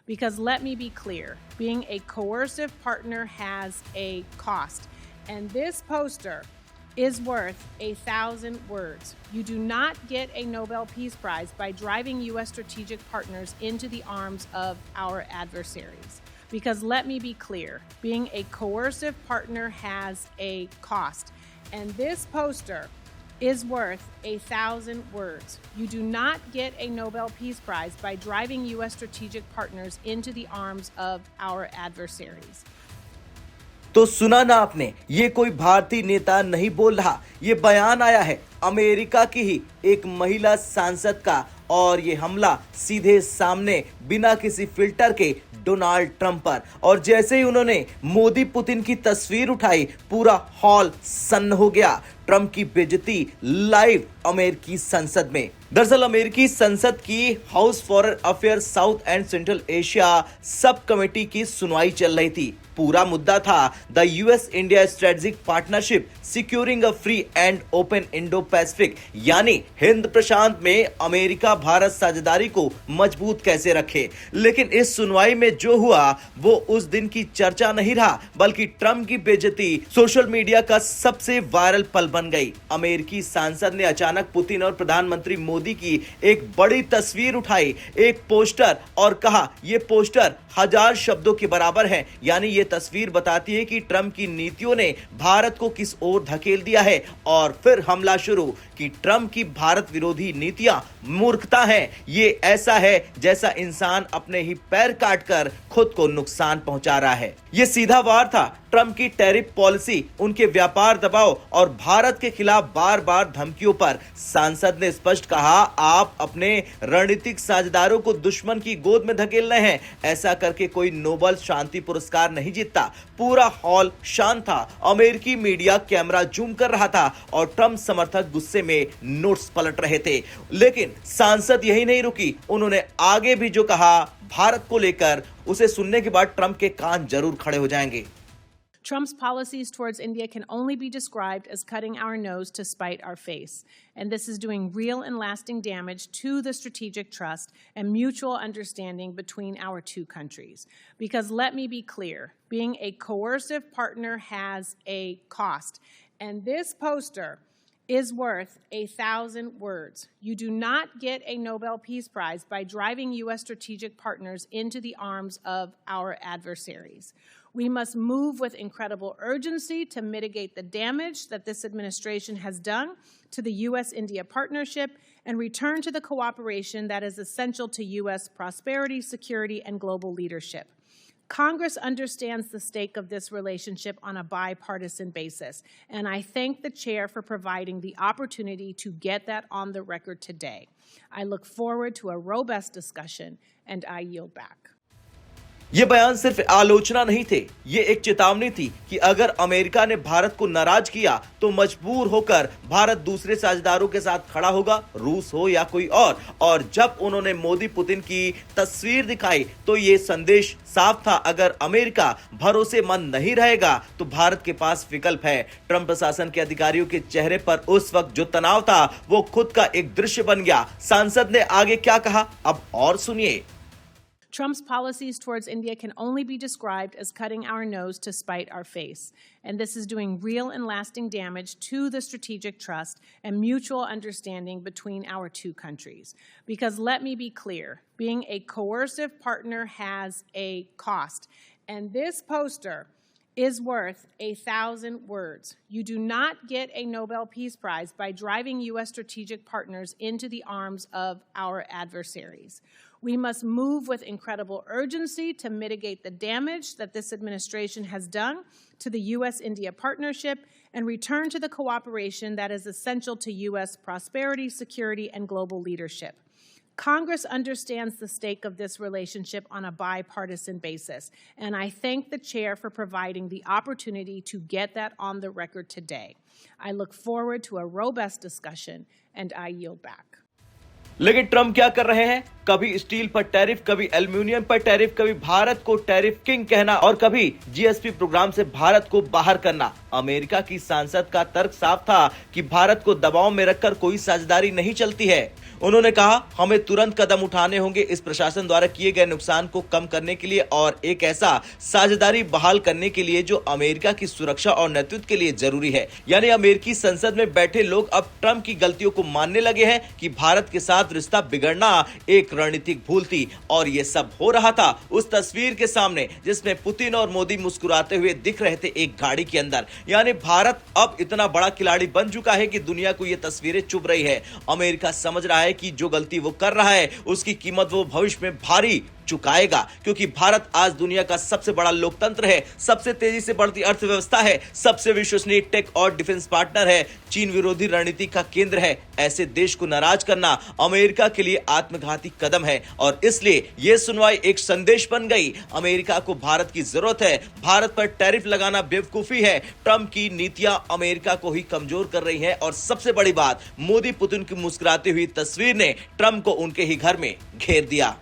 Because let me be clear, being a coercive partner has a cost. And this poster is worth 1,000 words. You do not get a Nobel Peace Prize by driving U.S. strategic partners into the arms of our adversaries. Because let me be clear, being a coercive partner has a cost. And this poster is worth 1,000 words. You do not get a Nobel Peace Prize by driving U.S. strategic partners into the arms of our adversaries. तो सुना ना आपने, ये कोई भारतीय नेता नहीं बोल रहा, ये बयान आया है अमेरिका की ही एक महिला सांसद का और ये हमला सीधे सामने बिना किसी फिल्टर के डोनाल्ड ट्रंप पर। और जैसे ही उन्होंने मोदी पुतिन की तस्वीर उठाई, पूरा हॉल सन्न हो गया। ट्रंप की बेइज्जती लाइव अमेरिकी संसद में। दरअसल अमेरिकी संसद की house foreign affair south and central Asia sub committee की सुनवाई चल रही थी। पूरा मुद्दा था the US India strategic partnership securing a free and open Indo Pacific, यानी हिंद प्रशांत में अमेरिका भारत साझेदारी को मजबूत कैसे रखे। लेकिन इस सुनवाई में जो हुआ वो उस दिन की चर्चा नहीं रहा, बल्कि ट्रंप की बेइज्जती सोशल मीडिया का सबसे वायरल पल बन गई। अमेरिकी सांसद ने अचानक पुतिन और प्रधानमंत्री मोदी की एक बड़ी तस्वीर उठाई, एक पोस्टर, और कहा यह पोस्टर 1000 शब्दों के बराबर है। यानी ये तस्वीर बताती है कि ट्रंप की नीतियों ने भारत को किस ओर धकेल दिया है। और फिर हमला शुरू कि ट्रंप की भारत विरोधी नीतियां मूर्खता हैं। ये ऐसा है जैसा इंसान अपने ही पैर काटकर खुद को नुकसान पहुंचा रहा है। ये सीधा वार था ट्रंप की टैरिफ पॉलिसी, उनके व्यापार दबाव और भारत के खिलाफ बार बार धमकियों पर। सांसद ने स्पष्ट कहा, आप अपने रणनीतिक साझेदारों को दुश्मन की गोद में धकेल रहे हैं। ऐसा करके कोई नोबेल शांति पुरस्कार नहीं जीतता। पूरा हॉल शांत था, अमेरिकी मीडिया कैमरा जूम कर रहा था और ट्रंप समर्थक गुस्से में नोट्स पलट रहे थे। लेकिन सांसद यही नहीं रुकी, उन्होंने आगे भी जो कहा भारत को लेकर, उसे सुनने के बाद ट्रंप के कान जरूर खड़े हो जाएंगे। Trump's policies towards India can only be described as cutting our nose to spite our face. And this is doing real and lasting damage to the strategic trust and mutual understanding between our two countries. Because let me be clear, being a coercive partner has a cost. And this poster is worth 1,000 words. You do not get a Nobel Peace Prize by driving U.S. strategic partners into the arms of our adversaries. We must move with incredible urgency to mitigate the damage that this administration has done to the U.S.-India partnership and return to the cooperation that is essential to U.S. prosperity, security, and global leadership. Congress understands the stake of this relationship on a bipartisan basis, and I thank the chair for providing the opportunity to get that on the record today. I look forward to a robust discussion, and I yield back. ये बयान सिर्फ आलोचना नहीं थे, ये एक चेतावनी थी कि अगर अमेरिका ने भारत को नाराज किया तो मजबूर होकर भारत दूसरे साझेदारों के साथ खड़ा होगा, रूस हो या कोई और जब उन्होंने मोदी पुतिन की तस्वीर दिखाई तो ये संदेश साफ था, अगर अमेरिका भरोसेमंद नहीं रहेगा तो भारत के पास विकल्प है। ट्रंप प्रशासन के अधिकारियों के चेहरे पर उस वक्त जो तनाव था वो खुद का एक दृश्य बन गया। सांसद ने आगे क्या कहा, अब और सुनिए। Trump's policies towards India can only be described as cutting our nose to spite our face. And this is doing real and lasting damage to the strategic trust and mutual understanding between our two countries. Because let me be clear, being a coercive partner has a cost. And this poster is worth 1,000 words. You do not get a Nobel Peace Prize by driving U.S. strategic partners into the arms of our adversaries. We must move with incredible urgency to mitigate the damage that this administration has done to the U.S.-India partnership and return to the cooperation that is essential to U.S. prosperity, security, and global leadership. Congress understands the stake of this relationship on a bipartisan basis, and I thank the chair for providing the opportunity to get that on the record today. I look forward to a robust discussion, and I yield back. लेकिन Trump क्या कर रहे हैं, कभी steel पर tariff, कभी aluminium पर tariff, कभी भारत को टैरिफ किंग कहना और कभी जीएसपी प्रोग्राम से भारत को बाहर करना। अमेरिका की सांसद का तर्क साफ था कि भारत को दबाव में रखकर कोई साझेदारी नहीं चलती है। उन्होंने कहा, हमें तुरंत कदम उठाने होंगे इस प्रशासन द्वारा किए गए नुकसान को कम करने के लिए और एक ऐसा साझेदारी बहाल करने के लिए जो अमेरिका की सुरक्षा और नेतृत्व के लिए जरूरी है। यानी अमेरिकी संसद में बैठे लोग अब ट्रंप की गलतियों को मानने लगे हैं कि भारत के साथ रिश्ता बिगड़ना एक रणनीतिक भूल थी और ये सब हो रहा था उस तस्वीर के सामने जिसमें पुतिन और मोदी मुस्कुराते हुए दिख रहे थे एक गाड़ी के अंदर। यानी भारत अब इतना बड़ा खिलाड़ी बन चुका है कि दुनिया को ये तस्वीरें चुभ रही है। अमेरिका समझ रहा है कि जो गलती वो कर रहा है उसकी कीमत वो भविष्य में भारी चुकाएगा, क्योंकि भारत आज दुनिया का सबसे बड़ा लोकतंत्र है, सबसे तेजी से बढ़ती अर्थव्यवस्था है, सबसे विश्वसनीय टेक और डिफेंस पार्टनर है, चीन विरोधी रणनीति का केंद्र है। ऐसे देश को नाराज करना अमेरिका के लिए आत्मघाती कदम है और इसलिए यह सुनवाई एक संदेश बन गई। अमेरिका को भारत की जरूरत है, भारत पर टैरिफ लगाना बेवकूफी है। ट्रंप की नीतियां अमेरिका को ही कमजोर कर रही हैं और सबसे बड़ी बात, मोदी पुतिन की मुस्कुराती हुई तस्वीर ने ट्रंप को उनके ही घर में घेर दिया।